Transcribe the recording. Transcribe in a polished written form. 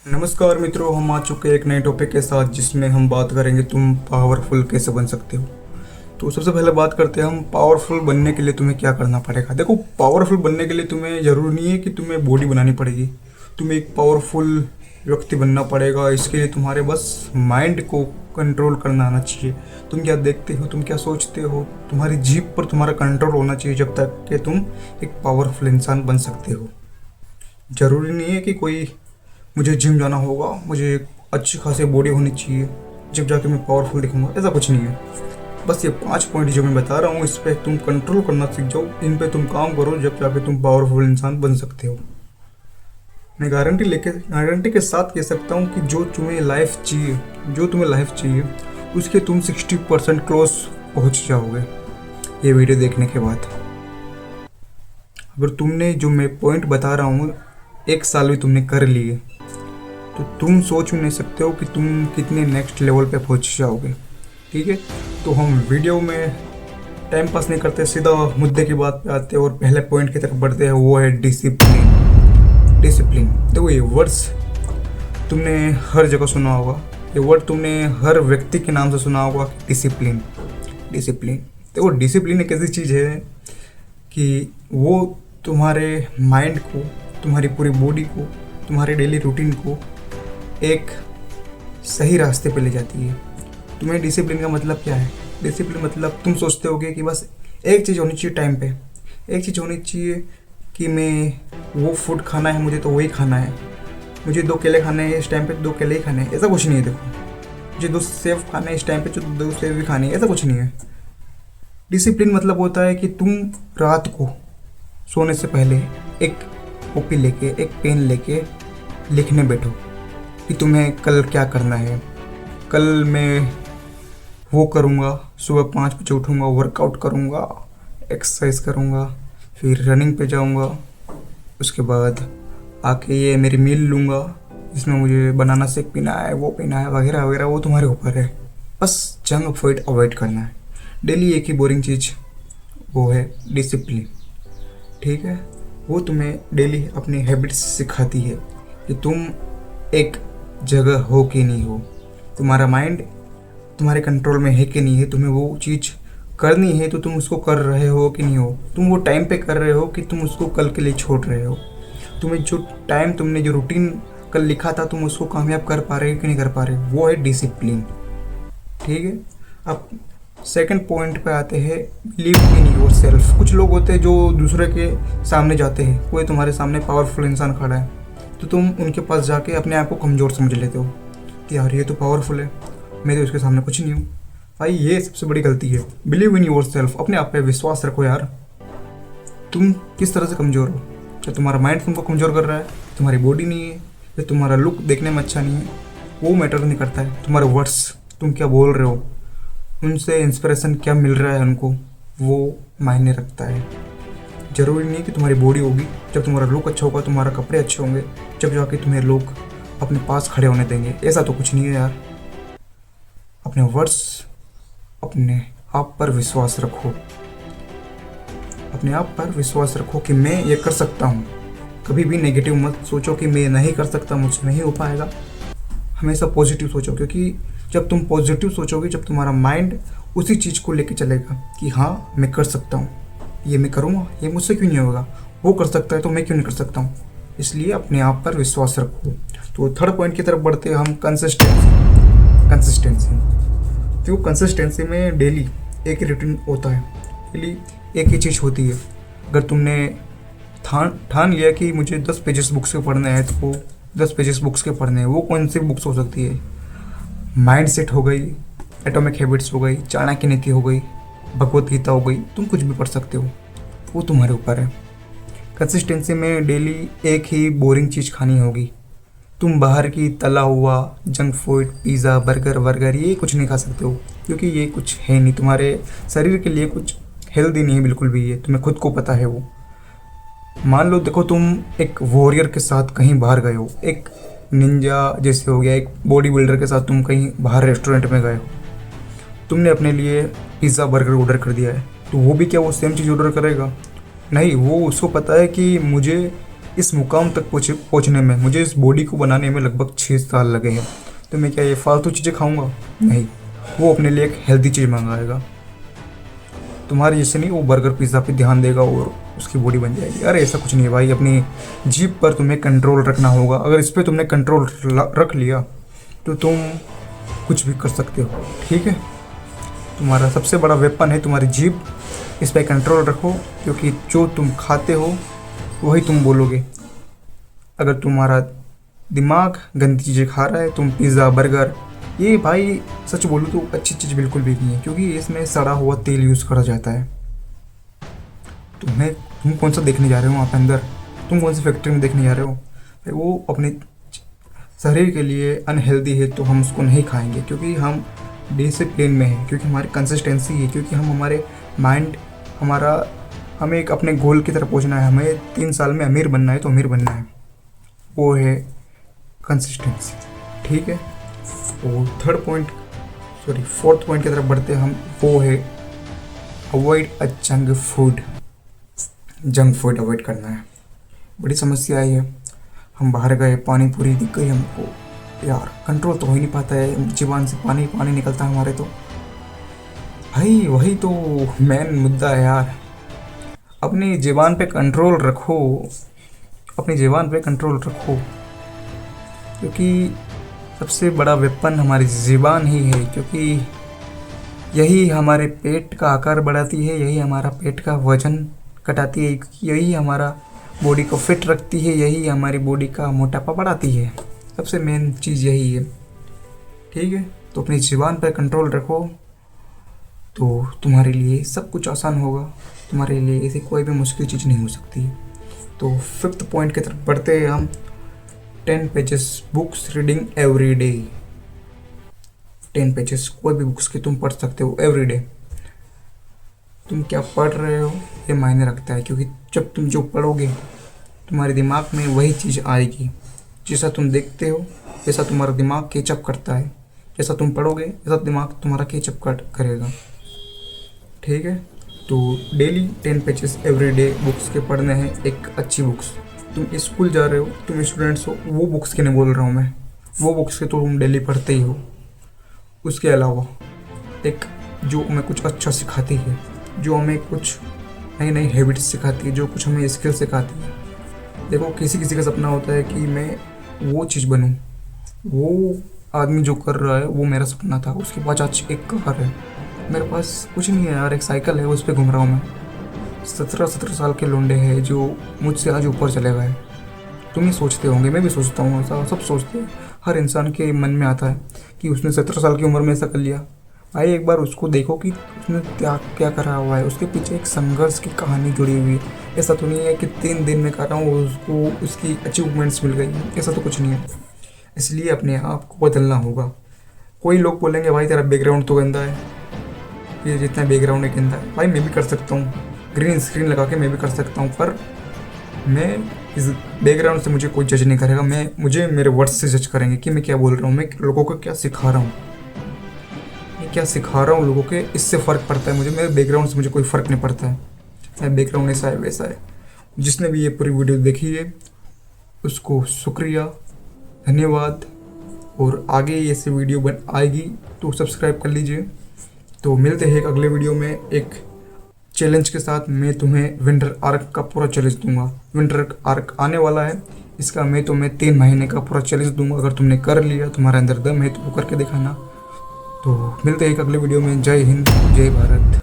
नमस्कार मित्रों, हम आ चुके हैं एक नए टॉपिक के साथ जिसमें हम बात करेंगे तुम पावरफुल कैसे बन सकते हो। तो सबसे पहले बात करते हैं हम पावरफुल बनने के लिए तुम्हें क्या करना पड़ेगा। देखो, पावरफुल बनने के लिए तुम्हें ज़रूरी नहीं है कि तुम्हें बॉडी बनानी पड़ेगी। तुम्हें एक पावरफुल व्यक्ति बनना पड़ेगा। इसके लिए तुम्हारे बस माइंड को कंट्रोल करना आना चाहिए। तुम क्या देखते हो, तुम क्या सोचते हो, तुम्हारी जीभ पर तुम्हारा कंट्रोल होना चाहिए जब तक कि तुम एक पावरफुल इंसान बन सकते हो। ज़रूरी नहीं है कि कोई मुझे जिम जाना होगा, मुझे अच्छी खासी बॉडी होनी चाहिए जब जाके मैं पावरफुल दिखूंगा, ऐसा कुछ नहीं है। बस ये 5 पॉइंट जो मैं बता रहा हूँ इस पर तुम कंट्रोल करना सीख जाओ, इन पे तुम काम करो, जब जाके तुम पावरफुल इंसान बन सकते हो। मैं गारंटी के साथ कह सकता हूँ कि जो तुम्हें लाइफ चाहिए उसके तुम 60% क्लोज पहुँच जाओगे ये वीडियो देखने के बाद। अगर तुमने जो मैं पॉइंट बता रहा हूँ 1 साल भी तुमने कर लिए तो तुम सोच भी नहीं सकते हो कि तुम कितने नेक्स्ट लेवल पे पहुंच जाओगे। ठीक है, तो हम वीडियो में टाइम पास नहीं करते, सीधा मुद्दे की बात पे आते हैं और पहले पॉइंट की तरफ बढ़ते हैं, वो है डिसिप्लिन। देखो, ये वर्ड्स तुमने हर जगह सुना होगा, ये वर्ड तुमने हर व्यक्ति के नाम से सुना होगा, डिसिप्लिन। देखो, डिसिप्लिन एक ऐसी चीज़ है कि वो तुम्हारे माइंड को, तुम्हारी पूरी बॉडी को, तुम्हारे डेली रूटीन को एक सही रास्ते पे ले जाती है। तुम्हें डिसिप्लिन का मतलब क्या है? डिसिप्लिन मतलब तुम सोचते होगे कि बस एक चीज़ होनी चाहिए टाइम पे, एक चीज़ होनी चाहिए कि मैं वो फूड खाना है मुझे तो वही खाना है, मुझे 2 केले खाने हैं इस टाइम पे 2 केले ही खाने हैं, ऐसा कुछ नहीं है। देखो, मुझे 2 सेब खाने हैं इस टाइम पे तो 2 सेब भी खाने हैं, ऐसा कुछ नहीं है। डिसिप्लिन मतलब होता है कि तुम रात को सोने से पहले एक कॉपी लेके, एक पेन लेके लिखने बैठो कि तुम्हें कल क्या करना है। कल मैं वो करूँगा, सुबह 5 बजे उठूँगा, वर्कआउट करूँगा, एक्सरसाइज करूँगा, फिर रनिंग पे जाऊँगा, उसके बाद आके ये मेरी मील लूँगा जिसमें मुझे बनाना शेक पीना है, वो पीना है, वगैरह वगैरह, वो तुम्हारे ऊपर है। बस जंक फूड अवॉइड करना है। डेली एक ही बोरिंग चीज़, वो है डिसिप्लिन। ठीक है, वो तुम्हें डेली अपनी हैबिट्स सिखाती है कि तुम एक जगह हो कि नहीं हो, तुम्हारा माइंड तुम्हारे कंट्रोल में है कि नहीं है, तुम्हें वो चीज़ करनी है तो तुम उसको कर रहे हो कि नहीं हो, तुम वो टाइम पे कर रहे हो कि तुम उसको कल के लिए छोड़ रहे हो, तुम्हें जो टाइम, तुमने जो रूटीन कल लिखा था तुम उसको कामयाब कर पा रहे हो कि नहीं कर पा रहे हो, वो है डिसिप्लिन। ठीक है, अब सेकंड पॉइंट पे आते हैं, बिलीव इन योर सेल्फ। कुछ लोग होते हैं जो दूसरे के सामने जाते हैं, कोई तुम्हारे सामने पावरफुल इंसान खड़ा है तो तुम उनके पास जाके अपने आप को कमज़ोर समझ लेते हो कि यार ये तो पावरफुल है, मैं तो इसके सामने कुछ नहीं हूँ। भाई, ये सबसे बड़ी गलती है। बिलीव इन योर सेल्फ, अपने आप पे विश्वास रखो यार। तुम किस तरह से कमज़ोर हो? क्या तुम्हारा माइंड तुमको कमज़ोर कर रहा है? तुम्हारी बॉडी नहीं है, या तुम्हारा लुक देखने में अच्छा नहीं है, वो मैटर नहीं करता है। तुम्हारे वर्ड्स, तुम क्या बोल रहे हो, उनसे इंस्पिरेशन क्या मिल रहा है उनको, वो मायने रखता है। ज़रूरी नहीं कि तुम्हारी बॉडी होगी, जब तुम्हारा लुक अच्छा होगा, तुम्हारा कपड़े अच्छे होंगे, जब जाके तुम्हें लोग अपने पास खड़े होने देंगे। ऐसा तो कुछ नहीं है यार। अपने वर्ड्स, अपने आप पर विश्वास रखो, अपने आप पर विश्वास रखो कि मैं ये कर सकता हूँ। कभी भी नेगेटिव मत सोचो कि मैं नहीं कर सकता, मुझसे नहीं हो पाएगा। हमेशा पॉजिटिव सोचो, क्योंकि जब तुम पॉजिटिव सोचोगे, जब तुम्हारा माइंड उसी चीज़ को लेके चलेगा कि हाँ मैं कर सकता हूँ, ये मैं करूँगा, ये मुझसे क्यों नहीं होगा, वो कर सकता है तो मैं क्यों नहीं कर सकता हूँ। इसलिए अपने आप पर विश्वास रखो। तो थर्ड पॉइंट की तरफ बढ़ते हैं हम, कंसिस्टेंसी। तो कंसिस्टेंसी में डेली एक ही रूटीन होता है, डेली एक ही चीज़ होती है। अगर तुमने ठान लिया कि मुझे 10 पेजेस बुक्स के पढ़ने हैं तो 10 पेजेस बुक्स के पढ़ने हैं। वो कौन सी बुक्स हो सकती है? माइंड सेट हो गई, एटॉमिक हैबिट्स हो गई, चाणक्य नीति हो गई, भगवत गीता हो गई, तुम कुछ भी पढ़ सकते हो, वो तुम्हारे ऊपर है। कंसिस्टेंसी में डेली एक ही बोरिंग चीज़ खानी होगी। तुम बाहर की तला हुआ जंक फूड, पिज़्ज़ा, बर्गर ये कुछ नहीं खा सकते हो, क्योंकि ये कुछ है नहीं, तुम्हारे शरीर के लिए कुछ हेल्दी नहीं है बिल्कुल भी। ये तुम्हें खुद को पता है। वो मान लो, देखो, तुम एक वॉरियर के साथ कहीं बाहर गए हो, एक निंजा जैसे हो गया, एक बॉडी बिल्डर के साथ तुम कहीं बाहर रेस्टोरेंट में गए हो, तुमने अपने लिए पिज़्ज़ा बर्गर ऑर्डर कर दिया है, तो वो भी क्या वो सेम चीज़ ऑर्डर करेगा? नहीं, वो उसको पता है कि मुझे इस मुकाम तक पहुँचने में मुझे इस बॉडी को बनाने में लगभग 6 साल लगे हैं। तो मैं क्या ये फालतू चीज़ें खाऊंगा? नहीं, वो अपने लिए एक हेल्दी चीज़ मंगाएगा। तुम्हारे जैसे नहीं वो बर्गर पिज़्ज़ा पे ध्यान देगा और उसकी बॉडी बन जाएगी। अरे ऐसा कुछ नहीं है भाई, अपनी जीभ पर तुम्हें कंट्रोल रखना होगा। अगर इस पर तुमने कंट्रोल रख लिया तो तुम कुछ भी कर सकते हो। ठीक है, तुम्हारा सबसे बड़ा वेपन है तुम्हारी जीभ। इस पर कंट्रोल रखो, क्योंकि जो तुम खाते हो वही तुम बोलोगे। अगर तुम्हारा दिमाग गंदी चीज़ें खा रहा है, तुम पिज़्ज़ा बर्गर, ये भाई सच बोलूँ तो अच्छी चीज़ बिल्कुल भी नहीं है, क्योंकि इसमें सड़ा हुआ तेल यूज़ करा जाता है। तुम कौन सा देखने जा रहे हो वहाँ पे अंदर? तुम कौन सी फैक्ट्री में देखने जा रहे हो? भाई वो अपने शरीर के लिए अनहेल्दी है, तो हम उसको नहीं खाएंगे, क्योंकि हम डिसिप्लिन में हैं, क्योंकि हमारी कंसिस्टेंसी है, क्योंकि हम हमारे माइंड हमें एक अपने गोल की तरफ पहुंचना है। हमें 3 साल में अमीर बनना है, तो अमीर बनना है, वो है कंसिस्टेंसी। ठीक है, और फोर्थ पॉइंट की तरफ बढ़ते हैं हम, वो है अवॉइड जंक फूड अवॉइड करना है। बड़ी समस्या आई है, हम बाहर गए, पानी पूरी दिख गई हमको, यार कंट्रोल तो हो ही नहीं पाता है, जुबान से पानी पानी निकलता है हमारे। तो भाई वही तो मेन मुद्दा है यार, अपनी ज़ुबान पे कंट्रोल रखो, क्योंकि सबसे बड़ा वेपन हमारी ज़ुबान ही है, क्योंकि यही हमारे पेट का आकार बढ़ाती है, यही हमारा पेट का वजन घटाती है, यही हमारा बॉडी को फिट रखती है, यही हमारी बॉडी का मोटापा बढ़ाती है। सबसे मेन चीज़ यही है। ठीक है, तो अपनी ज़ुबान पर कंट्रोल रखो, तो तुम्हारे लिए सब कुछ आसान होगा। तुम्हारे लिए ऐसी कोई भी मुश्किल चीज़ नहीं हो सकती। तो 5th पॉइंट की तरफ बढ़ते हैं हम, 10 pages books reading every day. 10 pages कोई भी बुक्स की तुम पढ़ सकते हो एवरी डे। तुम क्या पढ़ रहे हो ये मायने रखता है, क्योंकि जब तुम जो पढ़ोगे तुम्हारे दिमाग में वही चीज़ आएगी। जैसा तुम देखते हो वैसा तुम्हारा दिमाग कैचअप करता है, जैसा तुम पढ़ोगे वैसा दिमाग तुम्हारा कैचअप करेगा। ठीक है, तो daily 10 pages every day books के पढ़ने हैं, एक अच्छी बुक्स। तुम स्कूल जा रहे हो, तुम स्टूडेंट्स हो, वो बुक्स के नहीं बोल रहा हूँ मैं, वो बुक्स के तो तुम डेली पढ़ते ही हो। उसके अलावा एक जो हमें कुछ अच्छा सिखाती है, जो हमें कुछ नई नई हैबिट्स सिखाती है, जो कुछ हमें स्किल सिखाती है। देखो किसी किसी का सपना होता है कि मैं वो चीज़ बनूं, वो आदमी जो कर रहा है वो मेरा सपना था। उसके पास आज एक कार है, मेरे पास कुछ नहीं है यार, एक साइकिल है, उस पर घूम रहा हूँ मैं। 17 साल के लोंडे हैं जो मुझसे आज ऊपर चले गए। तुम ही सोचते होंगे, मैं भी सोचता हूँ, ऐसा सब सोचते हैं। हर इंसान के मन में आता है कि उसने 17 साल की उम्र में ऐसा कर लिया। भाई एक बार उसको देखो कि उसने क्या करा हुआ है, उसके पीछे एक संघर्ष की कहानी जुड़ी हुई है। ऐसा तो नहीं है कि 3 दिन में कर रहा हूँ उसको उसकी अचीवमेंट्स मिल गई, ऐसा तो कुछ नहीं है। इसलिए अपने आप को बदलना होगा। कोई लोग बोलेंगे भाई तेरा बैकग्राउंड तो गंदा है, ये जितना बैकग्राउंड है गंदा है। भाई मैं भी कर सकता हूँ, ग्रीन स्क्रीन लगा के मैं भी कर सकता हूँ, पर मैं इस बैकग्राउंड से मुझे कोई जज नहीं करेगा। मुझे मेरे वर्ड्स से जज करेंगे कि मैं क्या बोल रहा हूँ, मैं लोगों को क्या सिखा रहा हूँ, लोगों के, इससे फ़र्क पड़ता है मुझे। मेरे बैकग्राउंड से मुझे कोई फ़र्क नहीं पड़ता है, मेरा बैकग्राउंड ऐसा है वैसा है। जिसने भी ये पूरी वीडियो देखी है उसको शुक्रिया, धन्यवाद। और आगे ऐसी वीडियो आएगी तो सब्सक्राइब कर लीजिए। तो मिलते हैं एक अगले वीडियो में एक चैलेंज के साथ। मैं तुम्हें विंटर आर्क का पूरा चैलेंज दूंगा। विंटर आर्क आने वाला है, इसका मैं तुम्हें 3 महीने का पूरा चैलेंज दूंगा। अगर तुमने कर लिया, तुम्हारे अंदर दम है तो वो करके दिखाना। तो मिलते हैं एक अगले वीडियो में। जय हिंद, जय भारत।